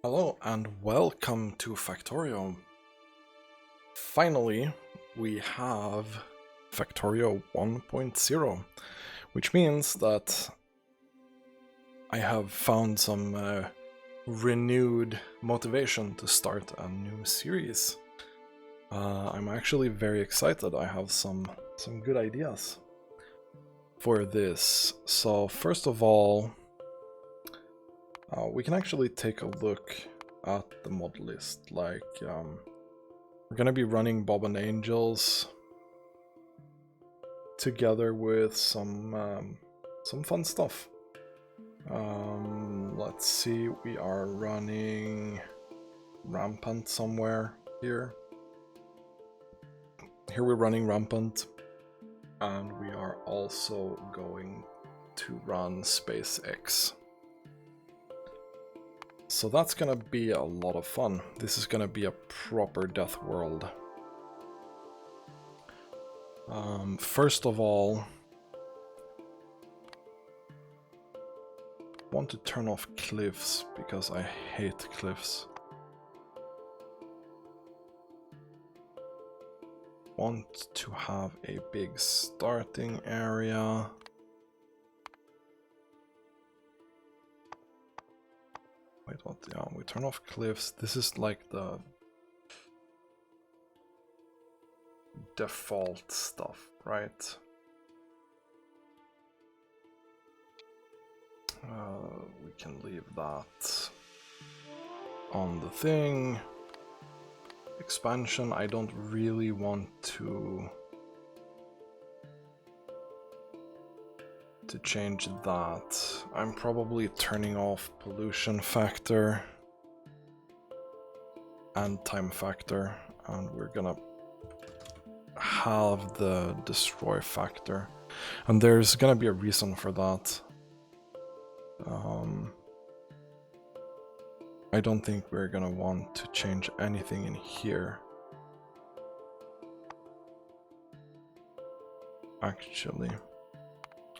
Hello and welcome to Factorio. Finally, we have Factorio 1.0, which means that I have found some renewed motivation to start a new series. I'm actually very excited. I have some good ideas for this. So first of all, we can actually take a look at the mod list. Like, we're gonna be running Bob and Angels together with some fun stuff. Let's see, we are running Rampant somewhere here. Here we're running Rampant, and we are also going to run SpaceX. So that's gonna be a lot of fun. This is gonna be a proper Deathworld. First of all, I want to turn off cliffs because I hate cliffs. Want to have a big starting area. Wait, what? Yeah, we turn off cliffs. This is like the default stuff, right? We can leave that on the thing. Expansion, I don't really want to change that. I'm probably turning off pollution factor and time factor, and we're gonna have the destroy factor, and there's gonna be a reason for that. I don't think we're gonna want to change anything in here. Actually,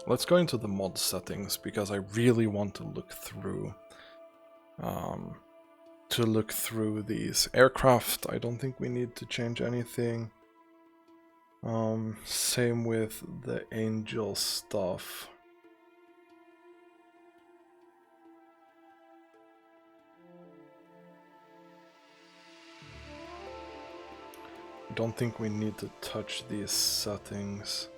let's go into the mod settings because I really want to look through these aircraft. I don't think we need to change anything. Same with the angel stuff. Don't think we need to touch these settings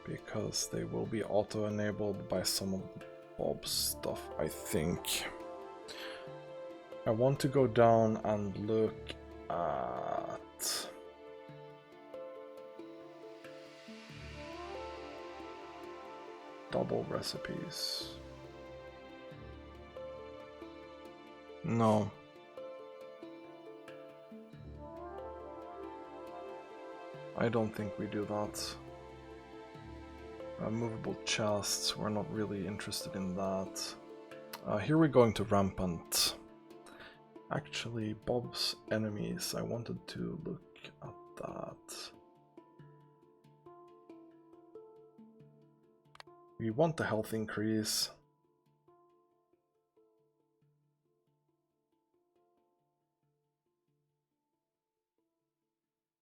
because they will be auto-enabled by some of Bob's stuff, I think. I want to go down and look at double recipes. No. I don't think we do that. Movable chests, we're not really interested in that. Here we're going to Rampant. Actually, Bob's enemies, I wanted to look at that. We want the health increase.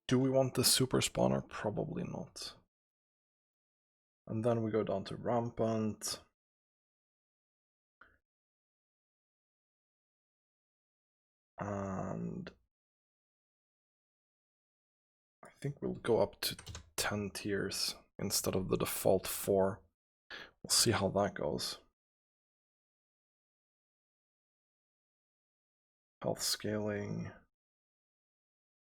Do we want the super spawner? Probably not. And then we go down to Rampant. And I think we'll go up to 10 tiers instead of the default 4. We'll see how that goes. Health scaling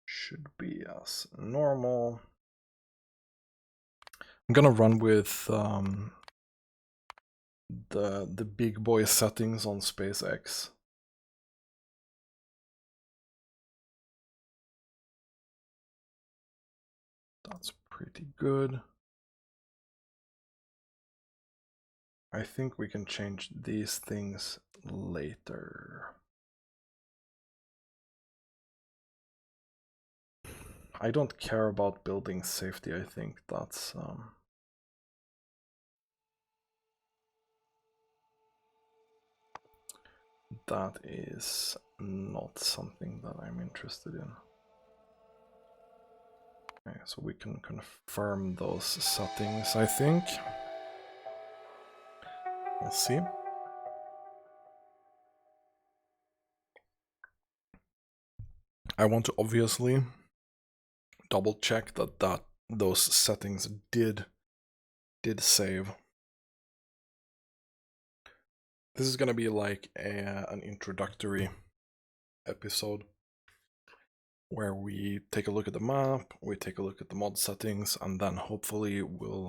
should be as normal. I'm gonna run with the big boy settings on SpaceX. That's pretty good. I think we can change these things later. I don't care about building safety. I think that's that is not something that I'm interested in. Okay, so we can confirm those settings, I think. We'll see. I want to obviously double check that those settings did save. This is gonna be like an introductory episode where we take a look at the map, we take a look at the mod settings, and then hopefully we'll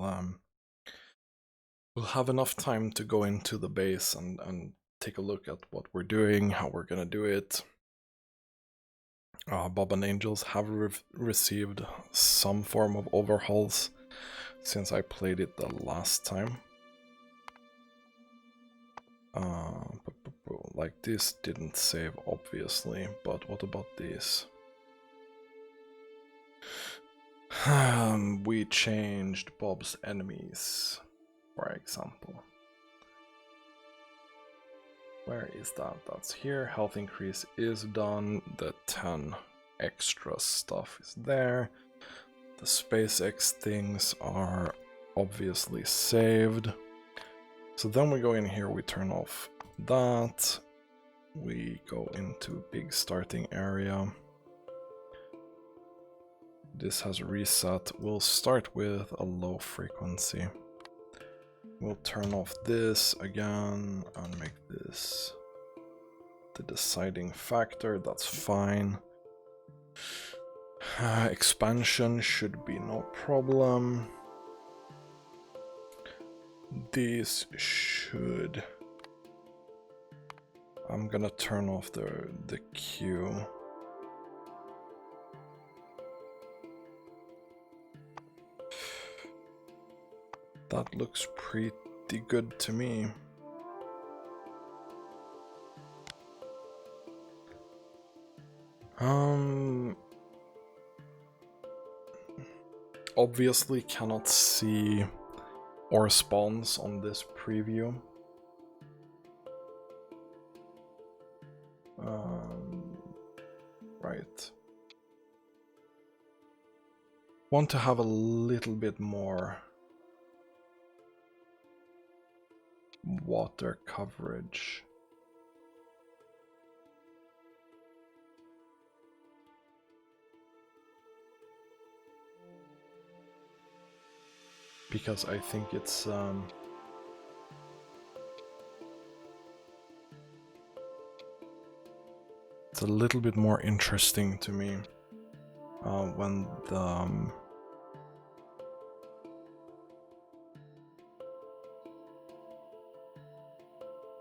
have enough time to go into the base and take a look at what we're doing, how we're gonna do it. Bob and Angels have received some form of overhauls since I played it the last time. Like this didn't save obviously, but what about these? We changed Bob's enemies, for example. Where is that? That's here. Health increase is done. The 10 extra stuff is there. The SpaceX things are obviously saved. So then we go in here, we turn off that. We go into big starting area. This has reset. We'll start with a low frequency. We'll turn off this again and make this the deciding factor. That's fine. Expansion should be no problem. These should... I'm gonna turn off the queue. That looks pretty good to me. Obviously cannot see ore spawns on this preview. Right. Want to have a little bit more water coverage. Because I think it's a little bit more interesting to me when the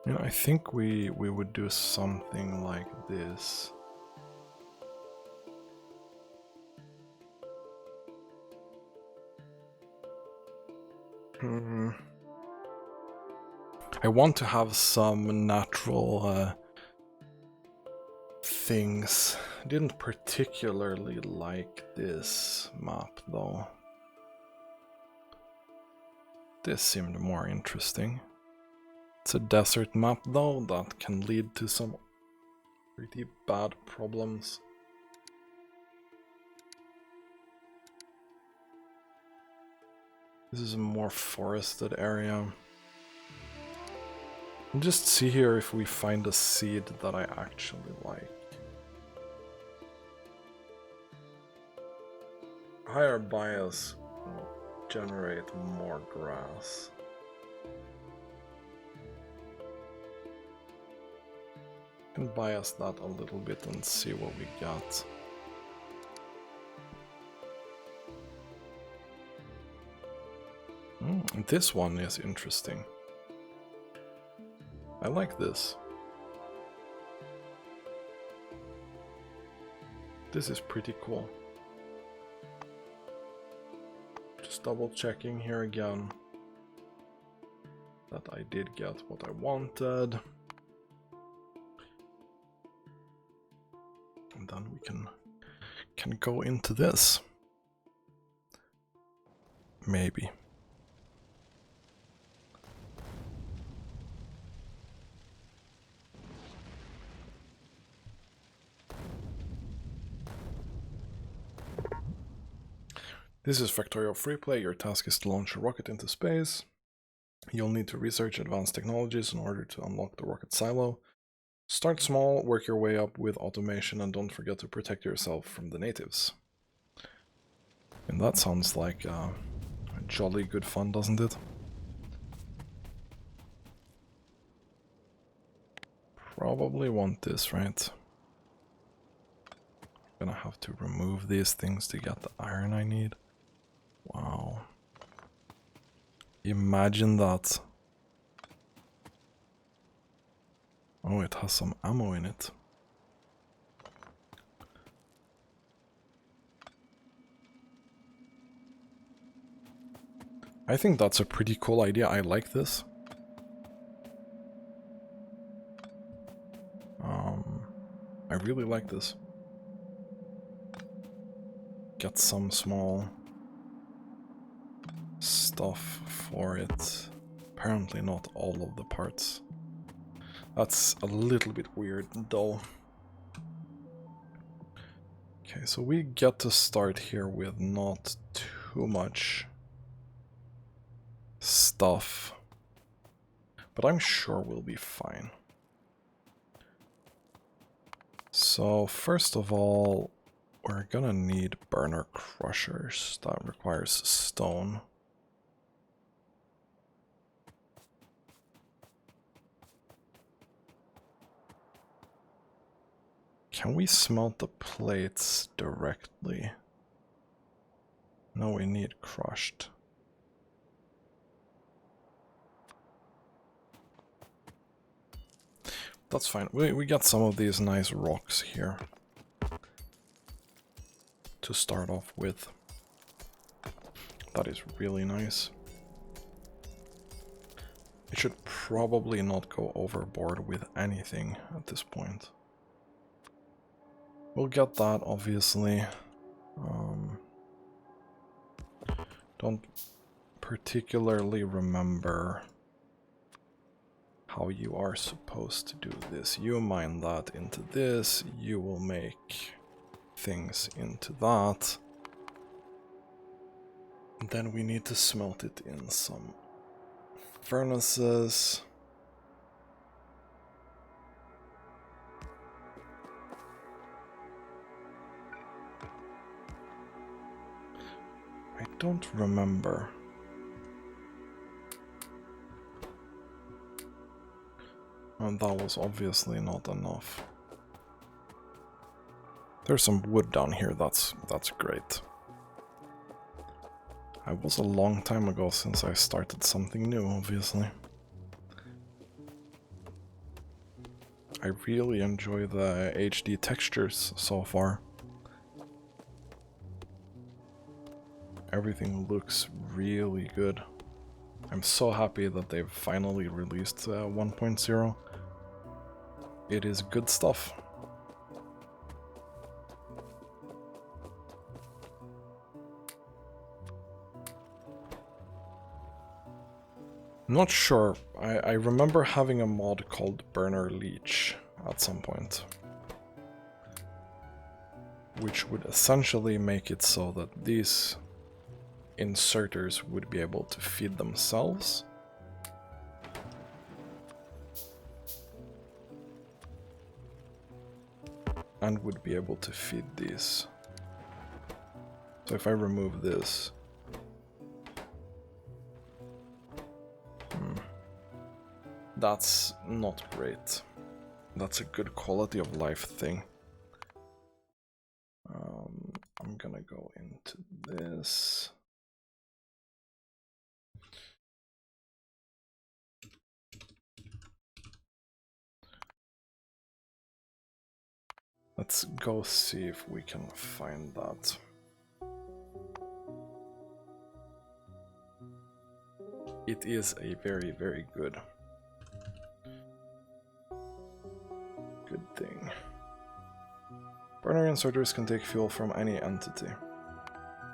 you know, I think we would do something like this. I want to have some natural things. Didn't particularly like this map though. This seemed more interesting. It's a desert map though, that can lead to some pretty bad problems. This is a more forested area. And just see here if we find a seed that I actually like. Higher bias will generate more grass. Can bias that a little bit and see what we got. This one is interesting. I like this. This is pretty cool. Just double checking here again that I did get what I wanted. And then we can go into this. Maybe. This is Factorio Freeplay. Your task is to launch a rocket into space. You'll need to research advanced technologies in order to unlock the rocket silo. Start small, work your way up with automation, and don't forget to protect yourself from the natives. And that sounds like jolly good fun, doesn't it? Probably want this, right? I'm gonna have to remove these things to get the iron I need. Wow. Imagine that. Oh, it has some ammo in it. I think that's a pretty cool idea. I like this. I really like this. Get some small stuff for it. Apparently not all of the parts. That's a little bit weird though. Okay, so we get to start here with not too much stuff. But I'm sure we'll be fine. So first of all, we're gonna need burner crushers. That requires stone. Can we smelt the plates directly? No, we need crushed. That's fine. We got some of these nice rocks here to start off with. That is really nice. I should probably not go overboard with anything at this point. We'll get that, obviously. Don't particularly remember how you are supposed to do this. You mine that into this, you will make things into that. And then we need to smelt it in some furnaces. I don't remember. And that was obviously not enough. There's some wood down here, that's great. It was a long time ago since I started something new, obviously. I really enjoy the HD textures so far. Everything looks really good. I'm so happy that they've finally released 1.0. It is good stuff. Not sure. I remember having a mod called Burner Leech at some point, which would essentially make it so that these inserters would be able to feed themselves. And would be able to feed these. So if I remove this... that's not great. That's a good quality of life thing. I'm gonna go into this. Let's go see if we can find that. It is a very, very good thing. Burner inserters can take fuel from any entity.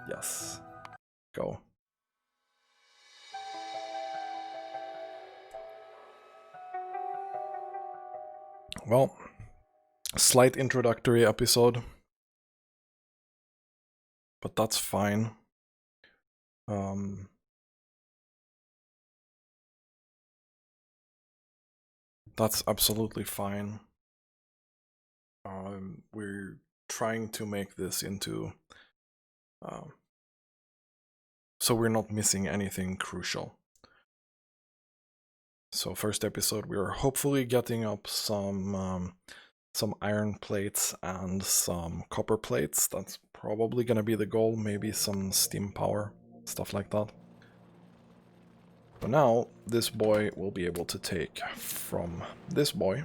Yes. Go. Well, slight introductory episode. But that's fine. That's absolutely fine. We're trying to make this into so we're not missing anything crucial. So first episode, we are hopefully getting up some iron plates and some copper plates. That's probably gonna be the goal. Maybe some steam power, stuff like that. But now this boy will be able to take from this boy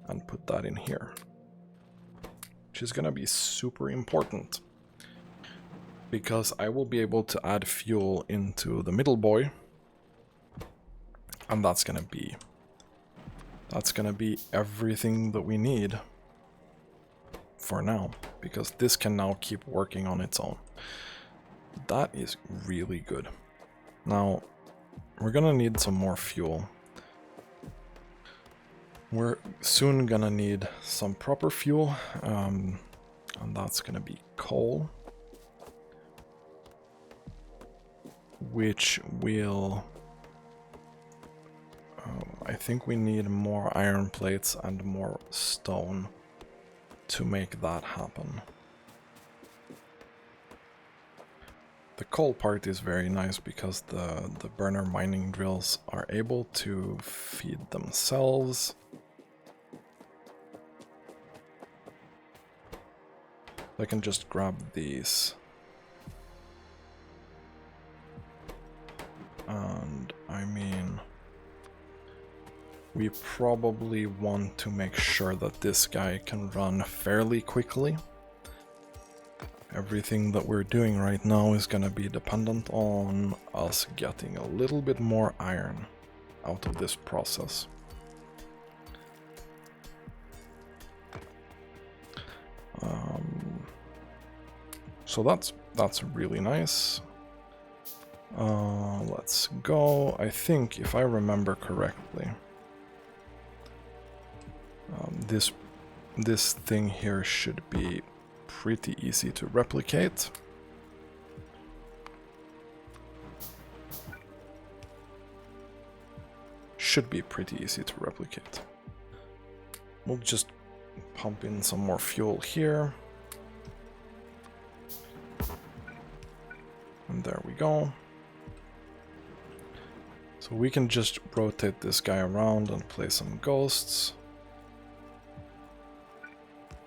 and put that in here, which is gonna be super important because I will be able to add fuel into the middle boy, and that's gonna be everything that we need for now, because this can now keep working on its own. That is really good. Now we're gonna need some more fuel. We're soon gonna need some proper fuel, and that's gonna be coal, which will... I think we need more iron plates and more stone to make that happen. The coal part is very nice because the burner mining drills are able to feed themselves. I can just grab these. And I mean, we probably want to make sure that this guy can run fairly quickly. Everything that we're doing right now is gonna be dependent on us getting a little bit more iron out of this process. So that's really nice. Let's go. I think, if I remember correctly, this thing here should be pretty easy to replicate. Should be pretty easy to replicate. We'll just pump in some more fuel here. And there we go. So we can just rotate this guy around and play some ghosts.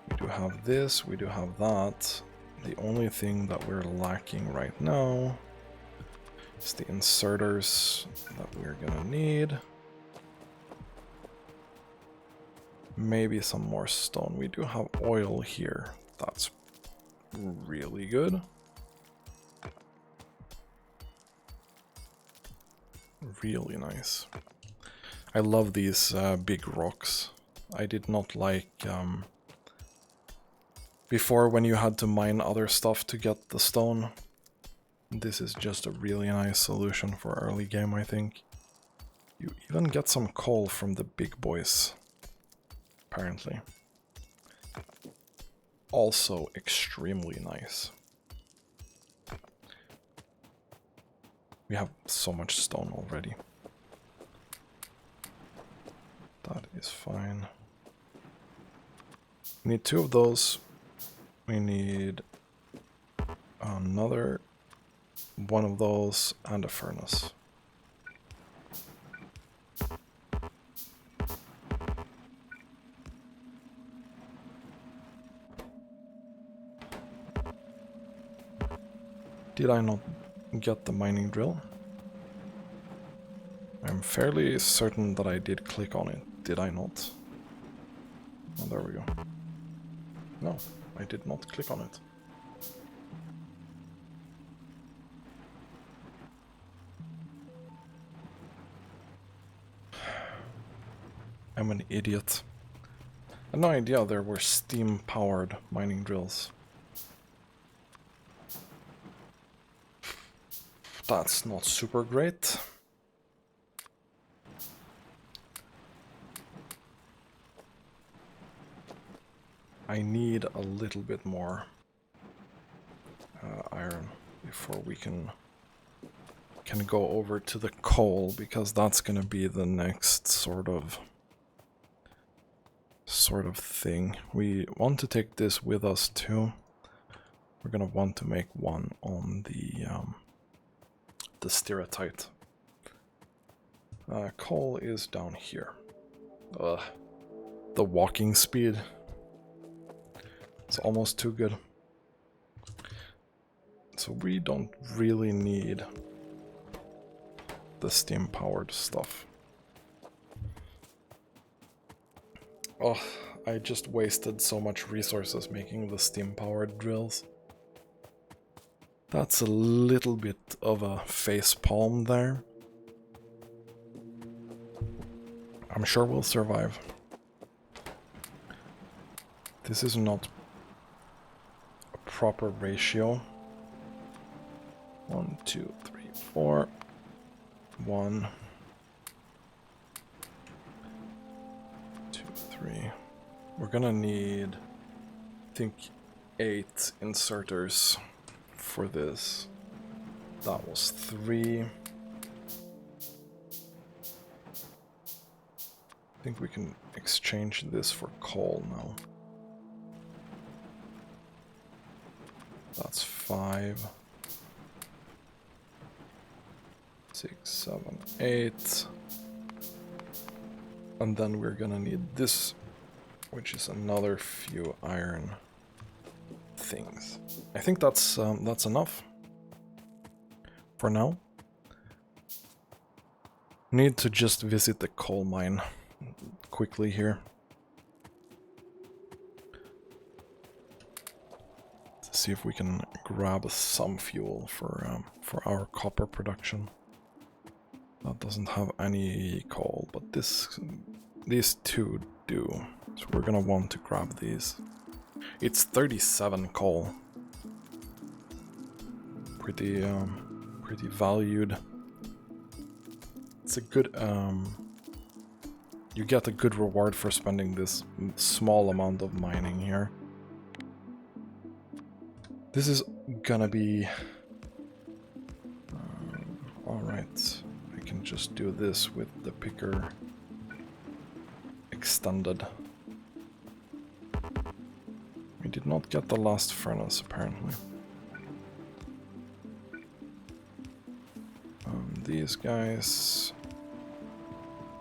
We do have this, we do have that. The only thing that we're lacking right now is the inserters that we're gonna need. Maybe some more stone. We do have oil here. That's really good. Really nice. I love these big rocks. I did not like... before, when you had to mine other stuff to get the stone. This is just a really nice solution for early game, I think. You even get some coal from the big boys, apparently. Also extremely nice. We have so much stone already. That is fine. We need 2 of those. We need another 1 of those and a furnace. Did I not get the mining drill? I'm fairly certain that I did click on it. Did I not? Oh, there we go. No, I did not click on it. I'm an idiot. I had no idea there were steam-powered mining drills. That's not super great. I need a little bit more iron before we can go over to the coal, because that's gonna be the next sort of thing. We want to take this with us too. We're gonna want to make one on the stereotype. Coal is down here. The walking speed. It's almost too good. So we don't really need the steam-powered stuff. Oh, I just wasted so much resources making the steam-powered drills. That's a little bit of a facepalm there. I'm sure we'll survive. This is not a proper ratio. 1, 2, 3, 4. 1, 2, 3. We're gonna need, I think, 8 inserters for this. That was 3. I think we can exchange this for coal now. That's 5. 6, 7, 8. And then we're gonna need this, which is another few iron things. I think that's enough for now. Need to just visit the coal mine quickly here. To see if we can grab some fuel for our copper production. That doesn't have any coal, but these two do. So we're gonna want to grab these. It's 37 coal. Pretty valued. It's a good you get a good reward for spending this small amount of mining here. This is gonna be alright. I can just do this with the picker extended. We did not get the last furnace apparently. These guys...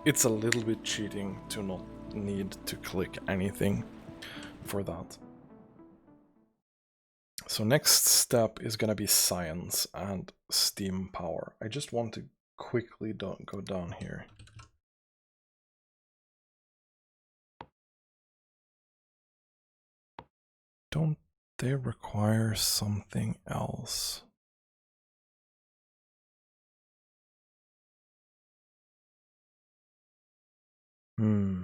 It's a little bit cheating to not need to click anything for that. So next step is gonna be science and steam power. I just want to quickly go down here. Don't they require something else? Hmm.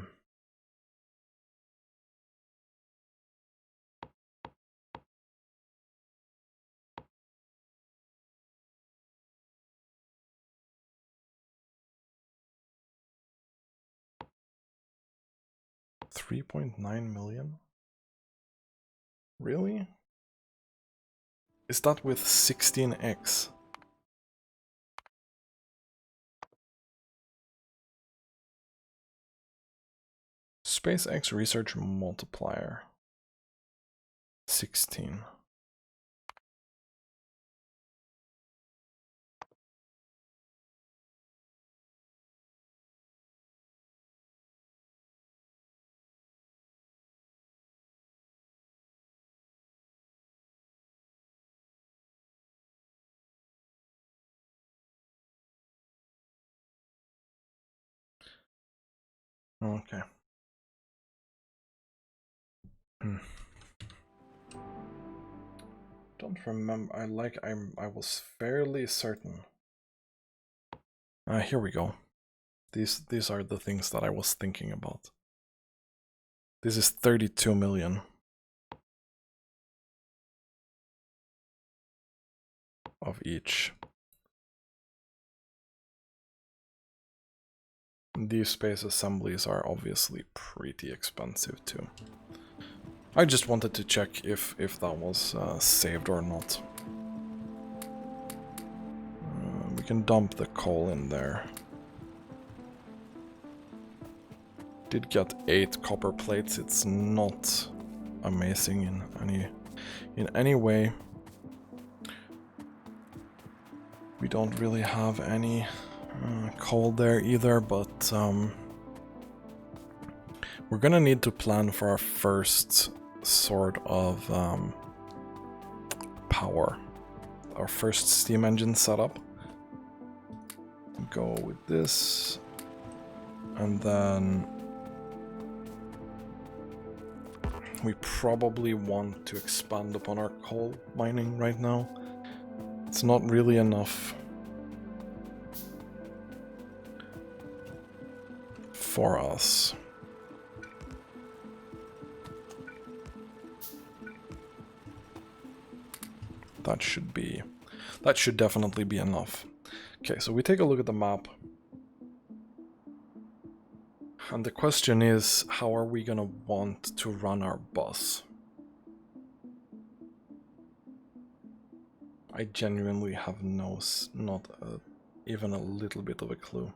$3.9 million? Really? Is that with 16x? SpaceX research multiplier. 16. Okay. Don't remember. I was fairly certain. Here we go. These are the things that I was thinking about. This is 32 million of each. These space assemblies are obviously pretty expensive too. I just wanted to check if that was saved or not. we can dump the coal in there. Did get 8 copper plates. It's not amazing in any way. We don't really have any coal there either, but we're gonna need to plan for our first sort of power. Our first steam engine setup. Go with this, and then we probably want to expand upon our coal mining right now. It's not really enough for us. That should definitely be enough. Okay, so we take a look at the map. And the question is, how are we gonna want to run our bus? I genuinely have not even a little bit of a clue.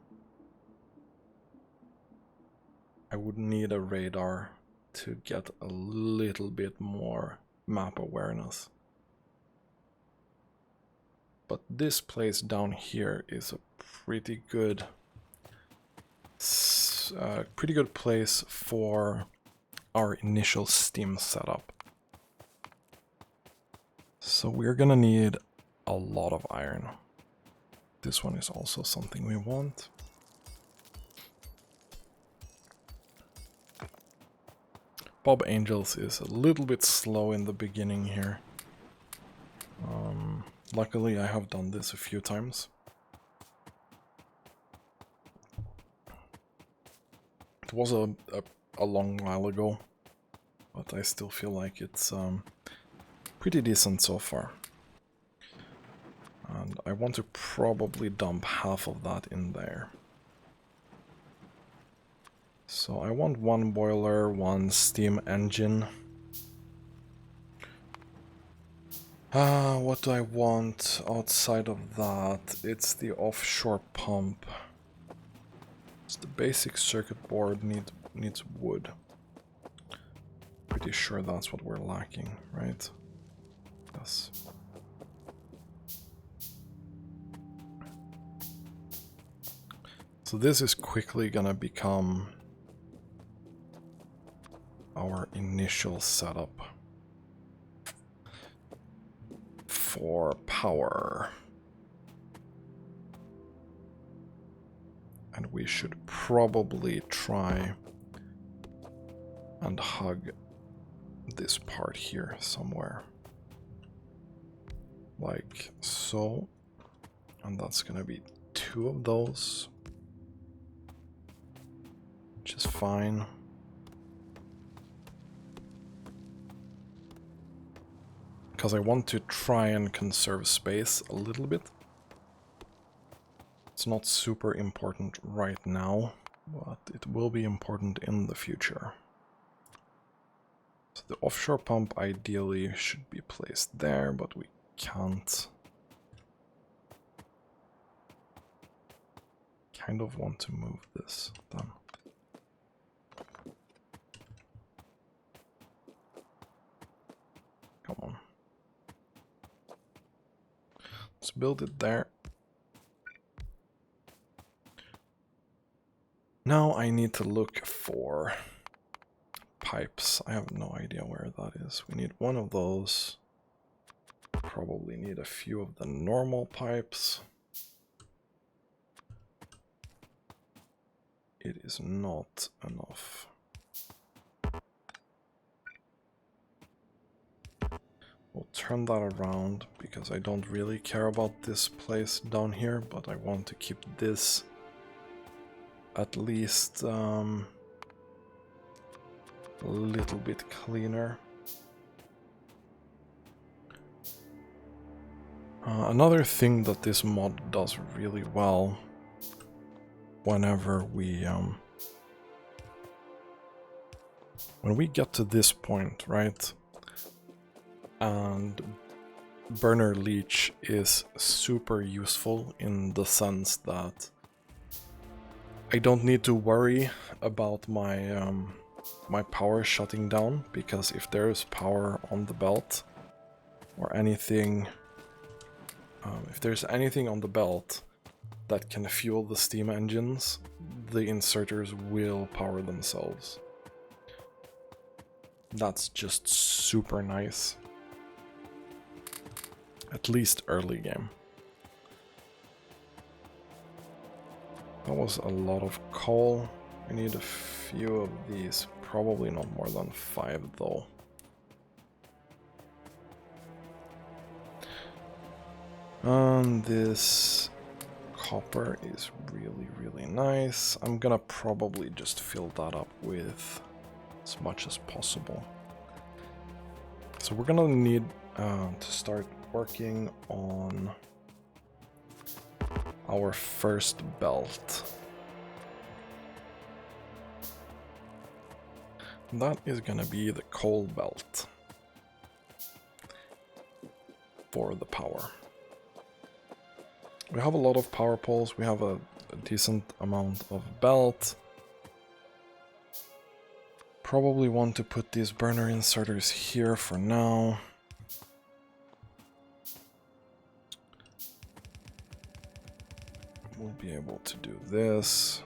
I would need a radar to get a little bit more map awareness. But this place down here is a pretty good place for our initial steam setup. So we're gonna need a lot of iron. This one is also something we want. Bob Angels is a little bit slow in the beginning here. Luckily I have done this a few times. It was a long while ago, but I still feel like it's pretty decent so far. And I want to probably dump half of that in there. So I want 1 boiler, 1 steam engine. What do I want outside of that? It's the offshore pump. It's the basic circuit board needs wood. Pretty sure that's what we're lacking, right? Yes. So this is quickly gonna become our initial setup for power. And we should probably try and hug this part here somewhere. Like so. And that's gonna be 2 of those. Which is fine. Because I want to try and conserve space a little bit. It's not super important right now, but it will be important in the future. So the offshore pump ideally should be placed there, but we can't. Kind of want to move this then. Come on. Let's build it there. Now I need to look for pipes. I have no idea where that is. We need 1 of those. Probably need a few of the normal pipes. It is not enough. We'll turn that around because I don't really care about this place down here, but I want to keep this at least a little bit cleaner. Another thing that this mod does really well whenever when we get to this point, right? And burner leech is super useful in the sense that I don't need to worry about my my power shutting down, because if there is power on the belt or anything, if there's anything on the belt that can fuel the steam engines, the inserters will power themselves. That's just super nice. At least early game. That was a lot of coal. I need a few of these, probably not more than 5 though. And this copper is really, really nice. I'm gonna probably just fill that up with as much as possible. So we're gonna need to start working on our first belt. That is gonna be the coal belt for the power. We have a lot of power poles, we have a decent amount of belt. Probably want to put these burner inserters here for now. We'll be able to do this.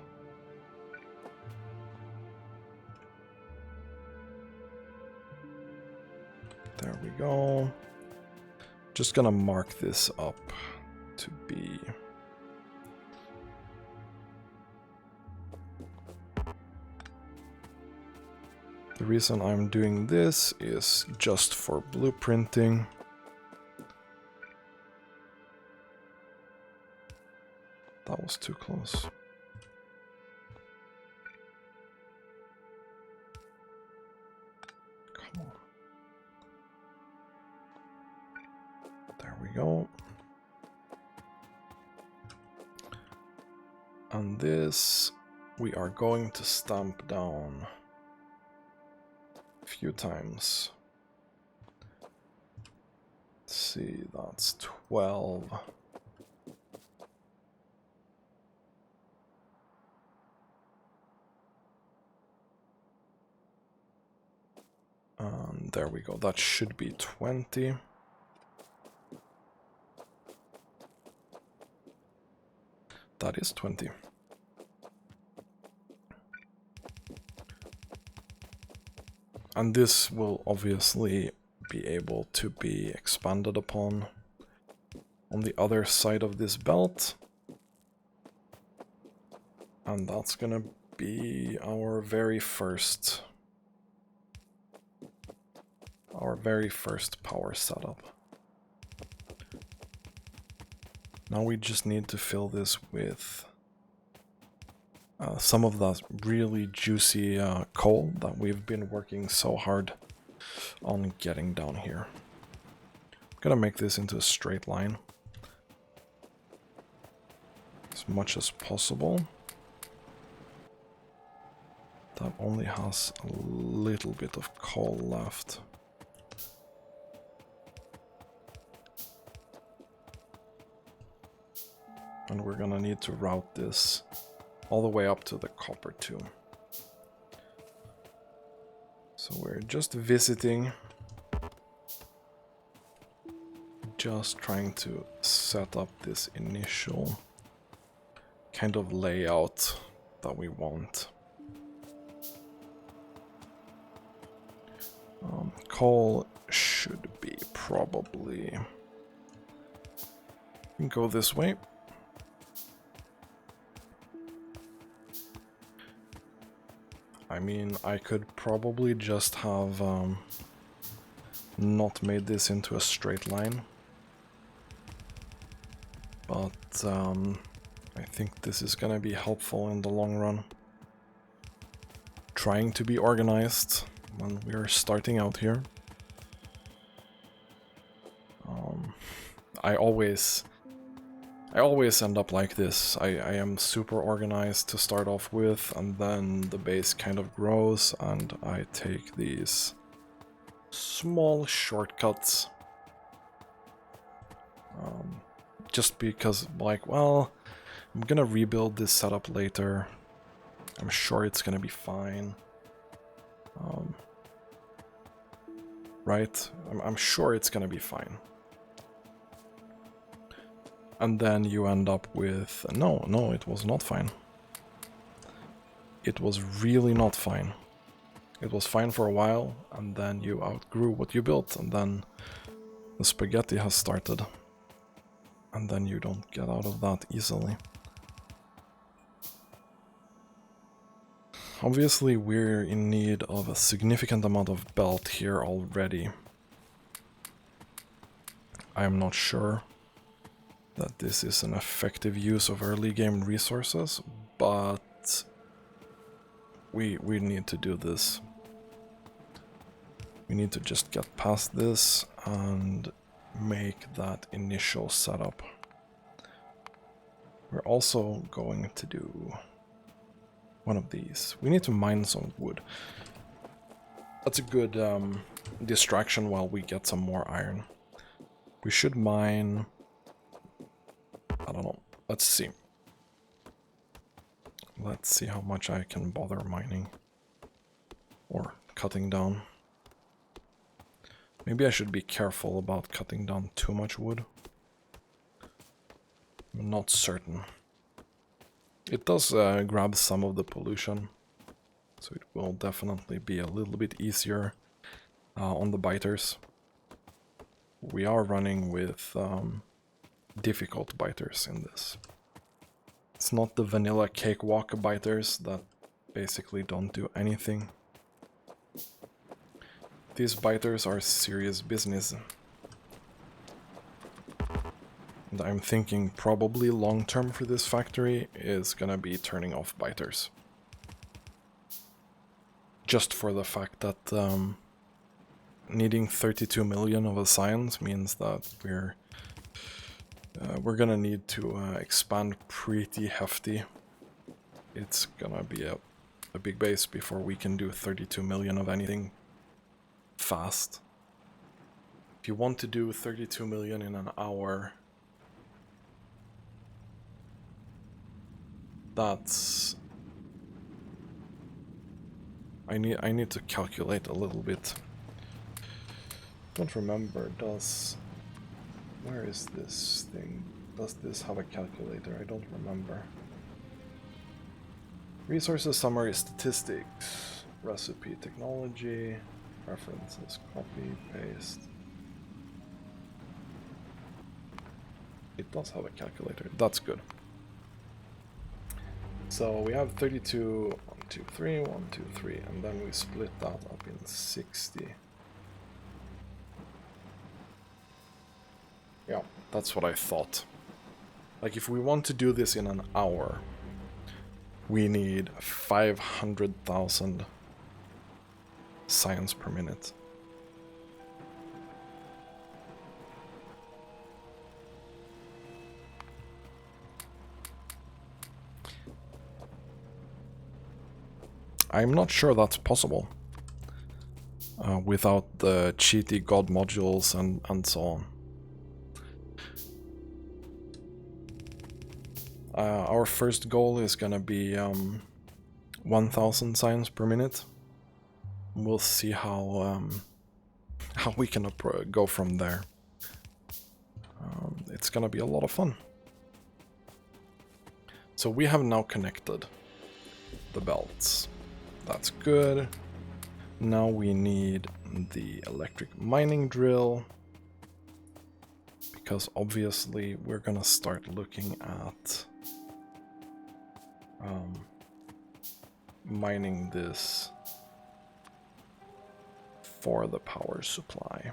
There we go. Just gonna mark this up to be the reason I'm doing this is just for blueprinting. That was too close. Come on. There we go. And this we are going to stamp down a few times. Let's see, that's 12. And there we go, that should be 20. That is 20. And this will obviously be able to be expanded upon on the other side of this belt. And that's gonna be our very first power setup. Now we just need to fill this with some of that really juicy coal that we've been working so hard on getting down here. I'm gonna make this into a straight line as much as possible. That only has a little bit of coal left. And we're gonna need to route this all the way up to the copper too. So we're just visiting, just trying to set up this initial kind of layout that we want. Coal should be probably go this way. I mean, I could probably just have not made this into a straight line, but I think this is gonna be helpful in the long run. Trying to be organized when we're starting out here. I always end up like this. I am super organized to start off with, and then the base kind of grows, and I take these small shortcuts Just because, like, well, I'm gonna rebuild this setup later. I'm sure it's gonna be fine. Right? I'm sure it's gonna be fine. And then you end up with... No, it was not fine. It was really not fine. It was fine for a while, and then you outgrew what you built, and then the spaghetti has started. And then you don't get out of that easily. Obviously, we're in need of a significant amount of belt here already. I am not sure that this is an effective use of early game resources, but we need to do this. We need to just get past this and make that initial setup. We're also going to do one of these. We need to mine some wood. That's a good distraction while we get some more iron. We should mine... I don't know. Let's see. Let's see how much I can bother mining. Or cutting down. Maybe I should be careful about cutting down too much wood. I'm not certain. It does grab some of the pollution, so it will definitely be a little bit easier on the biters. We are running with difficult biters in this. It's not the vanilla cakewalk biters that basically don't do anything. These biters are serious business. And I'm thinking probably long term for this factory is gonna be turning off biters. Just for the fact that needing 32 million of a science means that we're gonna need to expand pretty hefty. It's gonna be a big base before we can do 32 million of anything fast. If you want to do 32 million in an hour, that's... I need to calculate a little bit. Don't remember, where is this thing? Does this have a calculator? I don't remember. Resources, summary, statistics, recipe, technology, references, copy, paste. It does have a calculator, that's good. So we have 32, 1, 2, 3, 1, 2, 3, and then we split that up in 60. Yeah, that's what I thought. Like, if we want to do this in an hour, we need 500,000 science per minute. I'm not sure that's possible without the cheaty god modules and so on. Our first goal is gonna be 1000 science per minute. We'll see how we can go from there. It's gonna be a lot of fun. So we have now connected the belts. That's good. Now we need the electric mining drill, because obviously we're gonna start looking at mining this for the power supply.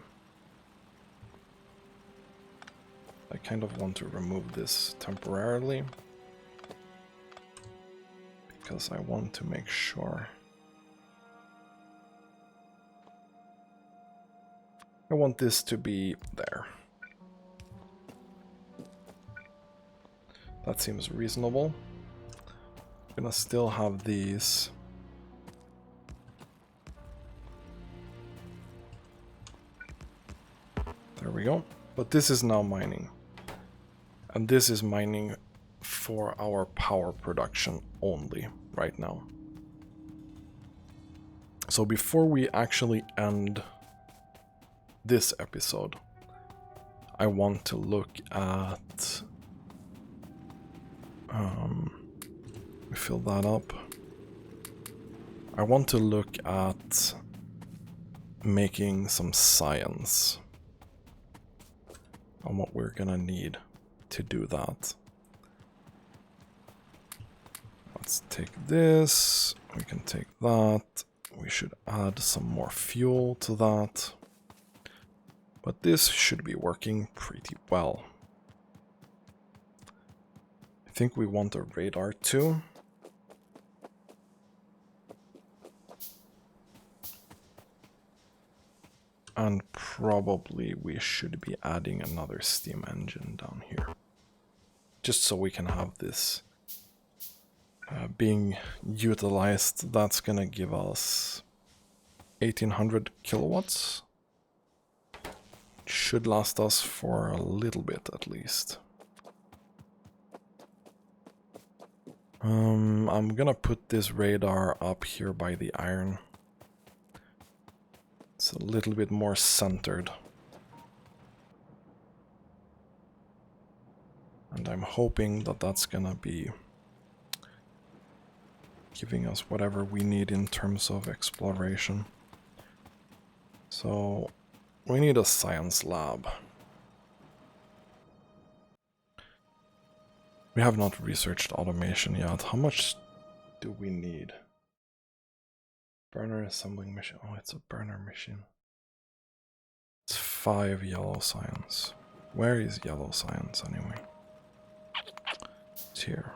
I kind of want to remove this temporarily, because I want to make sure. I want this to be there. That seems reasonable. I'm gonna still have these. There we go. But this is now mining. And this is mining for our power production only right now. So before we actually end this episode, I want to look at... we fill that up. I want to look at making some science on what we're gonna need to do that. Let's take this, we can take that, we should add some more fuel to that. But this should be working pretty well. I think we want a radar too. And probably we should be adding another steam engine down here. Just so we can have this being utilized. That's gonna give us 1800 kilowatts. Should last us for a little bit at least. I'm gonna put this radar up here by the iron. It's a little bit more centered. And I'm hoping that that's gonna be giving us whatever we need in terms of exploration. So we need a science lab. We have not researched automation yet. How much do we need? Burner assembling machine. Oh, it's a burner machine. It's 5 yellow science. Where is yellow science anyway? It's here.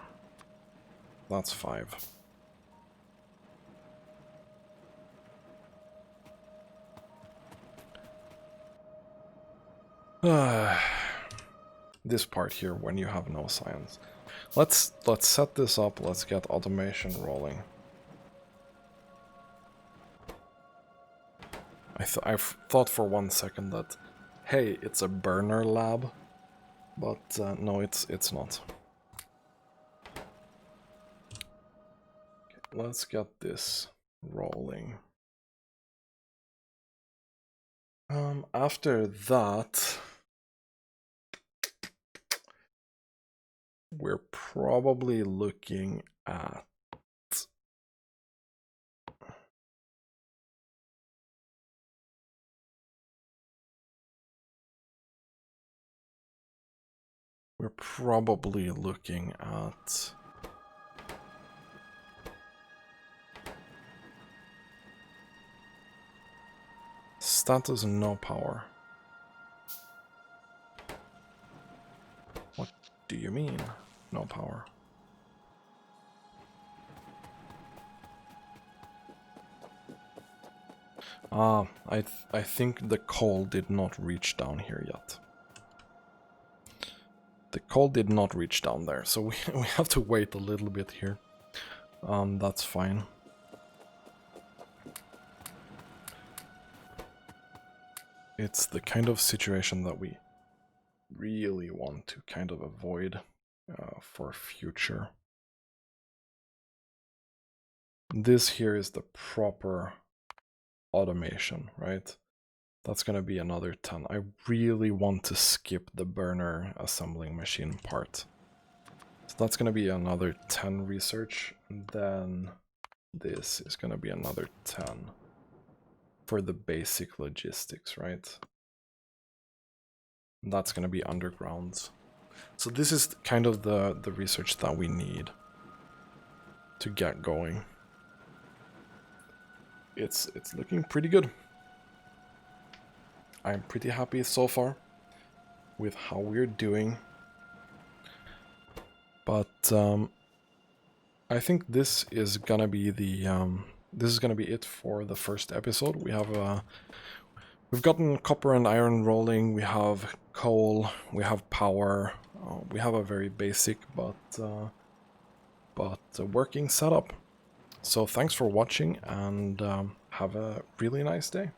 That's 5. This part here when you have no science. Let's set this up. Let's get automation rolling. I thought for 1 second that, hey, it's a burner lab, but no, it's not. Okay, let's get this rolling. After that, we're probably looking at status no power. What do you mean, no power? I think the coal did not reach down here yet. The coal did not reach down there, so we have to wait a little bit here. That's fine. It's the kind of situation that we really want to kind of avoid for future. This here is the proper automation, right? That's gonna be another 10. I really want to skip the burner assembling machine part. So that's gonna be another 10 research, and then this is gonna be another 10 for the basic logistics, right? And that's gonna be underground. So this is kind of the research that we need to get going. It's looking pretty good. I'm pretty happy so far with how we're doing. But I think this is gonna be the it for the first episode. We've gotten copper and iron rolling. We have coal. We have power. We have a very basic but working setup. So thanks for watching, and have a really nice day.